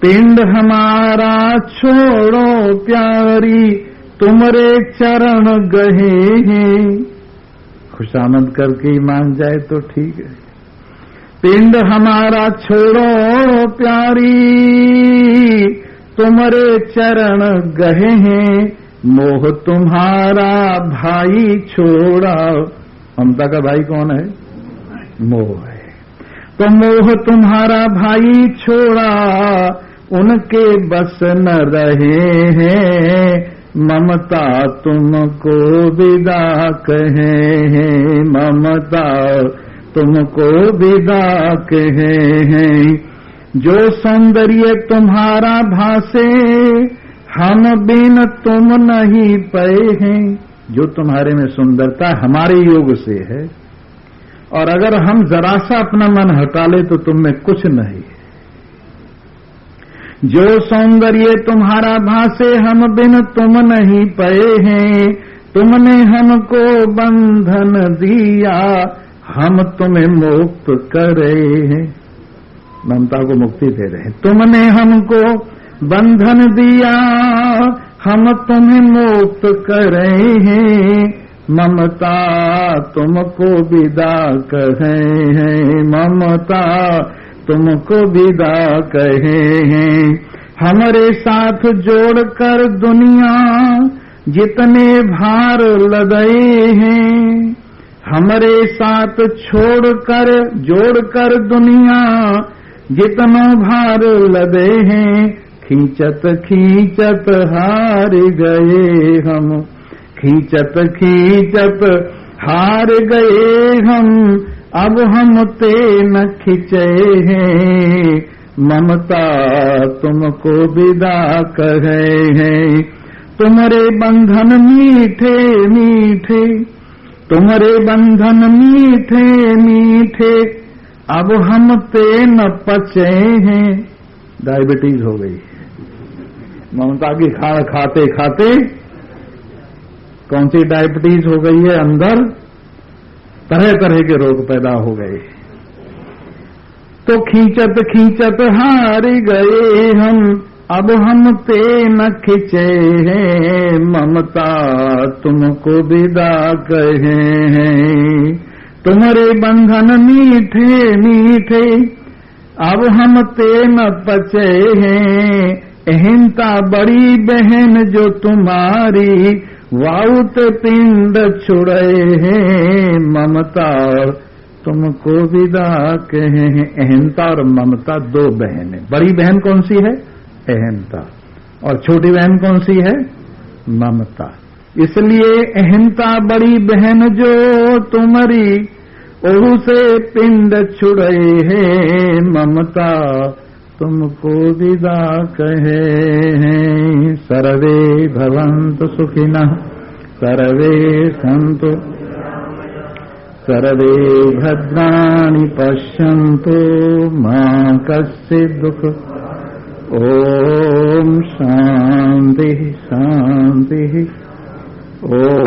पिंड हमारा छोड़ो प्यारी, तुमरे चरण गहे हैं। खुशामद करके ही मान जाए तो ठीक है। पिंड हमारा छोड़ो प्यारी, तुमरे चरण गहे हैं। मोह तुम्हारा भाई छोड़ा, ममता का भाई कौन है? मोह है। तो मोह तुम्हारा भाई छोड़ा, उनके बस न रहे हैं। ममता तुमको विदा कहे हैं, ममता तुमको विदा कहे हैं। जो सौंदर्य तुम्हारा भासे, हम बिन तुम नहीं पे हैं। जो तुम्हारे में सुंदरता हमारे योग से है, और अगर हम जरा सा अपना मन हटा ले तो तुम में कुछ नहीं है। जो सौंदर्य तुम्हारा भासे, हम बिन तुम नहीं पे हैं। तुमने हमको बंधन दिया, हम तुम्हें मुक्त करे हैं। ममता को मुक्ति दे रहे हैं। तुमने हमको बंधन दिया, हम तुम्हें मुक्त करे हैं। ममता तुमको विदा कहे हैं, ममता तुमको विदा कहे हैं। हमारे साथ जोड़कर दुनिया जितने भार लदे हैं, हमारे साथ छोड़कर जोड़कर दुनिया जितना भार लदे हैं। खींचत खींचत हार गए हम, खींचत खींचत हार गए हम। अब हम ते न खिंचे हैं, ममता तुमको विदा कहे हैं। तुम्हारे बंधन मीठे मीठे, तुम्हारे बंधन मीठे मीठे। अब हम ते न पचे हैं। डायबिटीज हो गई ममता की खाड़ खाते खाते। कौन सी डायबिटीज हो गई है? अंदर तरह तरह के रोग पैदा हो गए। तो खींचत खींचत हार गए हम, अब हम ते न खिंचे हैं। ममता तुमको विदा कहे हैं। तुम्हारे बंधन मीठे मीठे, अब हम ते न पचे हैं। अहिंसा बड़ी बहन जो तुम्हारी, वाउत पिंड छुड़े हैं। ममता तुमको विदा कहे हैं। अहिंसा और ममता दो बहन है। बड़ी बहन कौन सी है? अहिंसा। और छोटी बहन कौन सी है? ममता। इसलिए अहिंसा बड़ी बहन जो तुम्हारी, ओहू से पिंड छुड़े हैं। ममता तुमको विदा कहे हैं। सर्वे भवन्तु सुखिनः, सर्वे सन्तु, सर्वे भद्राणि पश्यन्तु, मा कश्चित् दुःख। ओम शांति शांति। ओम